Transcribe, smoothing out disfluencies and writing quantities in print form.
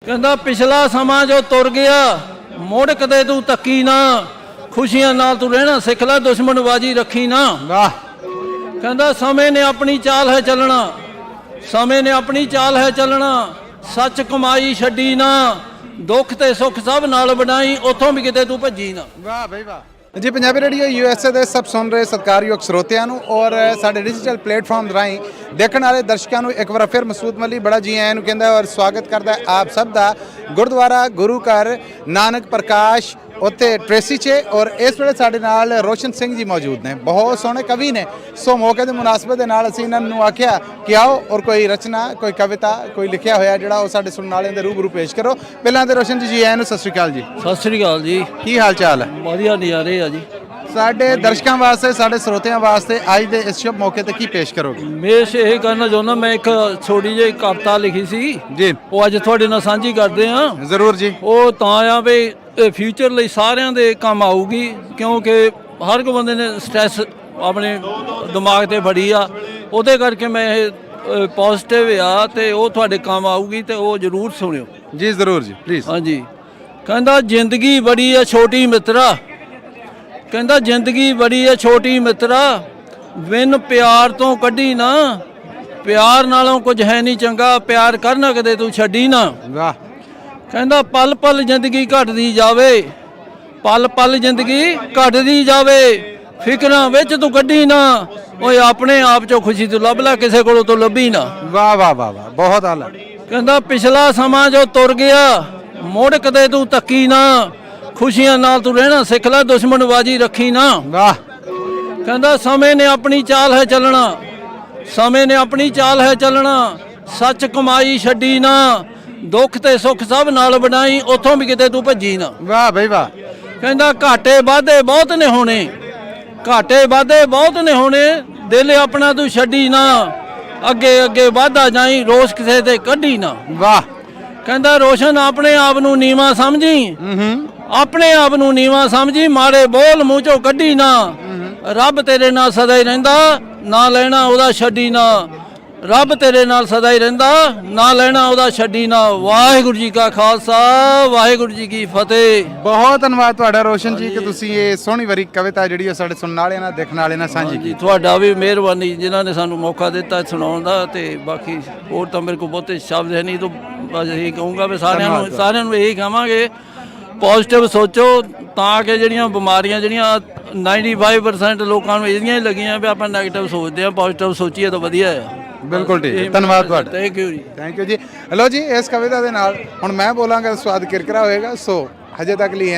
ਕਹਿੰਦਾ ਪਿਛਲਾ ਸਮਾਂ ਜੋ ਤੁਰ ਗਿਆ ਮੁੜ ਕਦੇ ਤੂੰ ਤੱਕੀ ਨਾ, ਖੁਸ਼ੀਆਂ ਨਾਲ ਤੂੰ ਰਹਿਣਾ ਸਿੱਖ ਲੈ, ਦੁਸ਼ਮਣਬਾਜ਼ੀ ਰੱਖੀ ਨਾ। ਵਾਹ। ਕਹਿੰਦਾ ਸਮੇਂ ਨੇ ਆਪਣੀ ਚਾਲ ਹੈ ਚੱਲਣਾ, ਸਮੇਂ ਨੇ ਆਪਣੀ ਚਾਲ ਹੈ ਚੱਲਣਾ, ਸੱਚ ਕਮਾਈ ਛੱਡੀ ਨਾ, ਦੁੱਖ ਤੇ ਸੁੱਖ ਸਭ ਨਾਲ ਵੰਡਾਈ, ਉੱਥੋਂ ਵੀ ਕਿਤੇ ਤੂੰ ਭੱਜੀ ਨਾ। ਵਾਹ ਬਈ ਵਾਹ ਜੀ। ਪੰਜਾਬੀ ਰੇਡੀਓ USA ਦੇ ਸਭ ਸੁਣ ਰਹੇ ਸਤਿਕਾਰਯੋਗ ਸਰੋਤਿਆਂ ਨੂੰ ਔਰ ਸਾਡੇ ਡਿਜੀਟਲ ਪਲੇਟਫਾਰਮ ਰਾਹੀਂ ਦੇਖਣ ਵਾਲੇ ਦਰਸ਼ਕਾਂ ਨੂੰ ਇੱਕ ਵਾਰ ਫਿਰ ਮਸੂਦ ਮੱਲੀ ਬੜਾ ਜੀ ਆਇਆਂ ਨੂੰ ਕਹਿੰਦਾ ਔਰ ਸਵਾਗਤ ਕਰਦਾ ਆਪ ਸਭ ਦਾ ਗੁਰਦੁਆਰਾ ਗੁਰੂ ਘਰ ਨਾਨਕ ਪ੍ਰਕਾਸ਼ ਉੱਥੇ ਟ੍ਰੇਸੀ 'ਚ। ਔਰ ਇਸ ਵੇਲੇ ਸਾਡੇ ਨਾਲ ਰੋਸ਼ਨ ਸਿੰਘ ਜੀ ਮੌਜੂਦ ਨੇ, ਬਹੁਤ ਸੋਹਣੇ ਕਵੀ ਨੇ। ਸੋ ਮੌਕੇ ਦੇ ਮੁਨਾਸਬਤ ਦੇ ਨਾਲ ਅਸੀਂ ਇਹਨਾਂ ਨੂੰ ਆਖਿਆ ਕਿ ਆਓ ਔਰ ਕੋਈ ਰਚਨਾ, ਕੋਈ ਕਵਿਤਾ, ਕੋਈ ਲਿਖਿਆ ਹੋਇਆ ਜਿਹੜਾ ਉਹ ਸਾਡੇ ਸੁਣਨ ਵਾਲਿਆਂ ਦੇ ਰੂਬਰੂ ਪੇਸ਼ ਕਰੋ। ਪਹਿਲਾਂ ਤੇ ਰੋਸ਼ਨ ਜੀ ਆਇਆਂ ਨੂੰ ਸਤਿ ਸ਼੍ਰੀ ਅਕਾਲ ਜੀ। ਸਤਿ ਸ੍ਰੀ ਅਕਾਲ ਜੀ। ਕੀ ਹਾਲ ਚਾਲ ਹੈ? ਵਧੀਆ ਨਜ਼ਾਰੇ ਆ ਜੀ। ਸਾਡੇ ਦਰਸ਼ਕਾਂ ਵਾਸਤੇ, ਸਾਡੇ ਸਰੋਤਿਆਂ ਵਾਸਤੇ ਅੱਜ ਦੇ ਇਸ ਸ਼ੁਭ ਮੌਕੇ ਤੇ ਕੀ ਪੇਸ਼ ਕਰੋਗੇ? ਮੇਸ਼ ਇਹ ਕਰਨਾ ਚਾਹੁੰਦਾ, ਮੈਂ ਇੱਕ ਛੋਟੀ ਜਿਹੀ ਕਵਿਤਾ ਲਿਖੀ ਸੀ ਜੀ, ਉਹ ਅੱਜ ਤੁਹਾਡੇ ਨਾਲ ਸਾਂਝੀ ਕਰਦੇ ਆ। ਜ਼ਰੂਰ ਜੀ। ਉਹ ਤਾਂ ਆ ਵੀ ਫਿਊਚਰ ਲਈ ਸਾਰਿਆਂ ਦੇ ਕੰਮ ਆਊਗੀ, ਕਿਉਂਕਿ ਹਰ ਇੱਕ ਬੰਦੇ ਨੇ ਸਟ੍ਰੈਸ ਆਪਣੇ ਦਿਮਾਗ ਤੇ ਫੜੀ ਆ, ਉਹਦੇ ਕਰਕੇ ਮੈਂ ਇਹ ਪੋਜ਼ਿਟਿਵ ਆ ਤੇ ਉਹ ਤੁਹਾਡੇ ਕੰਮ ਆਊਗੀ ਤੇ ਉਹ ਜ਼ਰੂਰ ਸੁਣਿਓ ਜੀ। ਜ਼ਰੂਰ ਜੀ, ਪਲੀਜ਼। ਹਾਂਜੀ। ਕਹਿੰਦਾ ਜ਼ਿੰਦਗੀ ਬੜੀ ਆ ਛੋਟੀ ਮਿੱਤਰਾ, ਕਹਿੰਦਾ ਜ਼ਿੰਦਗੀ ਬੜੀ ਆ ਛੋਟੀ ਮਿੱਤਰਾ, ਬਿਨ ਪਿਆਰ ਤੋਂ ਕੱਢੀ ਨਾ, ਪਿਆਰ ਨਾਲੋਂ ਕੁਝ ਹੈ ਨਹੀਂ ਚੰਗਾ, ਪਿਆਰ ਕਰਨਾ ਕਦੇ ਤੂੰ ਛੱਡੀ ਨਾ। ਵਾਹ। ਕਹਿੰਦਾ ਪਲ ਪਲ ਜ਼ਿੰਦਗੀ ਘਟਦੀ ਜਾਵੇ, ਪਲ ਪਲ ਜ਼ਿੰਦਗੀ ਘਟਦੀ ਜਾਵੇ, ਫਿਕਰਾਂ ਵਿੱਚ ਤੂੰ ਕੱਢੀ ਨਾ, ਓਏ ਆਪਣੇ ਆਪ ਚੋਂ ਖੁਸ਼ੀ ਤੂੰ ਲੱਭ ਲੈ, ਕਿਸੇ ਕੋਲੋਂ ਤੂੰ ਲੱਭੀ ਨਾ। ਵਾਹ ਵਾਹ ਵਾਹ ਵਾਹ, ਬਹੁਤ ਆਲਾ। ਕਹਿੰਦਾ ਪਿਛਲਾ ਸਮਾਂ ਜੋ ਤੁਰ ਗਿਆ ਮੁੜ ਕਦੇ ਤੂੰ ਤੱਕੀ ਨਾ, ਖੁਸ਼ੀਆਂ ਨਾਲ ਤੂੰ ਰਹਿਣਾ ਸਿੱਖ ਲੈ, ਦੁਸ਼ਮਣਬਾਜ਼ੀ ਰੱਖੀ ਨਾ। ਵਾਹ। ਕਹਿੰਦਾ ਸਮੇਂ ਨੇ ਆਪਣੀ ਚਾਲ ਹੈ ਚੱਲਣਾ, ਸਮੇਂ ਨੇ ਆਪਣੀ ਚਾਲ ਹੈ ਚੱਲਣਾ, ਸੱਚ ਕਮਾਈ ਛੱਡੀ ਨਾ, ਦੁੱਖ ਤੇ ਸੁੱਖ ਸਭ ਨਾਲ ਵੰਡਾਈ, ਉੱਥੋਂ ਵੀ ਕਿਤੇ ਤੂੰ ਭੱਜੀ ਨਾ। ਵਾਹ ਬਈ ਵਾਹ। ਕਹਿੰਦਾ ਘਾਟੇ ਵਾਧੇ ਬਹੁਤ ਨੇ ਹੋਣੇ, ਘਾਟੇ ਵਾਧੇ ਬਹੁਤ ਨੇ ਹੋਣੇ, ਦਿਲ ਆਪਣਾ ਤੂੰ ਛੱਡੀ ਨਾ, ਅੱਗੇ ਅੱਗੇ ਵਧਦਾ ਜਾਈ, ਰੋਸ ਕਿਸੇ ਤੇ ਕੱਢੀ ਨਾ। ਵਾਹ। ਕਹਿੰਦਾ ਰੋਸ਼ਨ ਆਪਣੇ ਆਪ ਨੂੰ ਨੀਵਾਂ ਸਮਝੀ, ਆਪਣੇ ਆਪ ਨੂੰ ਨੀਵਾਂ ਸਮਝੀ, ਮਾੜੇ ਬੋਲ ਮੂੰਹ ਚੋਂ ਕੱਢੀ ਨਾ, ਰੱਬ ਤੇਰੇ ਨਾਲ ਸਦਾ ਹੀ ਰਹਿੰਦਾ, ਨਾ ਲੈਣਾ ਉਹਦਾ ਛੱਡੀ ਨਾ, ਰੱਬ ਤੇਰੇ ਨਾਲ ਸਦਾ ਹੀ ਰਹਿੰਦਾ, ਨਾ ਲੈਣਾ ਉਹਦਾ ਛੱਡੀ ਨਾ। ਵਾਹਿਗੁਰੂ ਜੀ ਕਾ ਖਾਲਸਾ, ਵਾਹਿਗੁਰੂ ਜੀ ਕੀ ਫਤਿਹ। ਬਹੁਤ ਧੰਨਵਾਦ ਤੁਹਾਡਾ ਰੋਸ਼ਨ ਜੀ ਕਿ ਤੁਸੀਂ ਇਹ ਸੋਹਣੀ ਵਰੀ ਕਵਿਤਾ ਜਿਹੜੀ ਸਾਡੇ ਸੁਣਨ ਵਾਲਿਆਂ ਨਾਲ, ਦੇਖਣ ਵਾਲਿਆਂ ਨਾਲ ਸਾਂਝੀ ਜੀ ਕੀਤੀ। ਤੁਹਾਡਾ ਵੀ ਮਿਹਰਬਾਨੀ ਜਿਨ੍ਹਾਂ ਨੇ ਸਾਨੂੰ ਮੌਕਾ ਦਿੱਤਾ ਸੁਣਾਉਣ ਦਾ, ਤੇ ਬਾਕੀ ਹੋਰ ਤਾਂ ਮੇਰੇ ਕੋਲ ਬਹੁਤੇ ਸ਼ਬਦ ਹੈ ਨਹੀਂ, ਤਾਂ ਬਸ ਇਹੀ ਕਹੂੰਗਾ ਵੀ ਸਾਰਿਆਂ ਨੂੰ ਇਹੀ ਕਹਾਂਗੇ ਪੋਜ਼ਿਟਿਵ ਸੋਚੋ, ਤਾਂ ਕਿ ਜਿਹੜੀਆਂ ਬਿਮਾਰੀਆਂ ਜਿਹੜੀਆਂ 95% ਲੋਕਾਂ ਨੂੰ ਇਹਦੀਆਂ ਹੀ ਲੱਗੀਆਂ ਵੀ ਆਪਾਂ ਨੈਗੇਟਿਵ ਸੋਚਦੇ ਆ, ਪੋਜ਼ਿਟਿਵ ਸੋਚੀਏ ਤਾਂ ਵਧੀਆ ਆ। ਬਿਲਕੁਲ ਠੀਕ, ਧੰਨਵਾਦ ਤੁਹਾਡਾ। ਥੈਂਕ ਯੂ ਜੀ। ਥੈਂਕ ਯੂ ਜੀ। ਹਲੋ ਜੀ, ਇਸ ਕਵਿਤਾ ਦੇ ਨਾਲ ਹੁਣ ਮੈਂ ਬੋਲਾਂਗਾ, ਸਵਾਦ ਕਿਰਕਰਾ ਹੋਏਗਾ। ਸੋ ਹਜੇ ਤੱਕ ਲਈ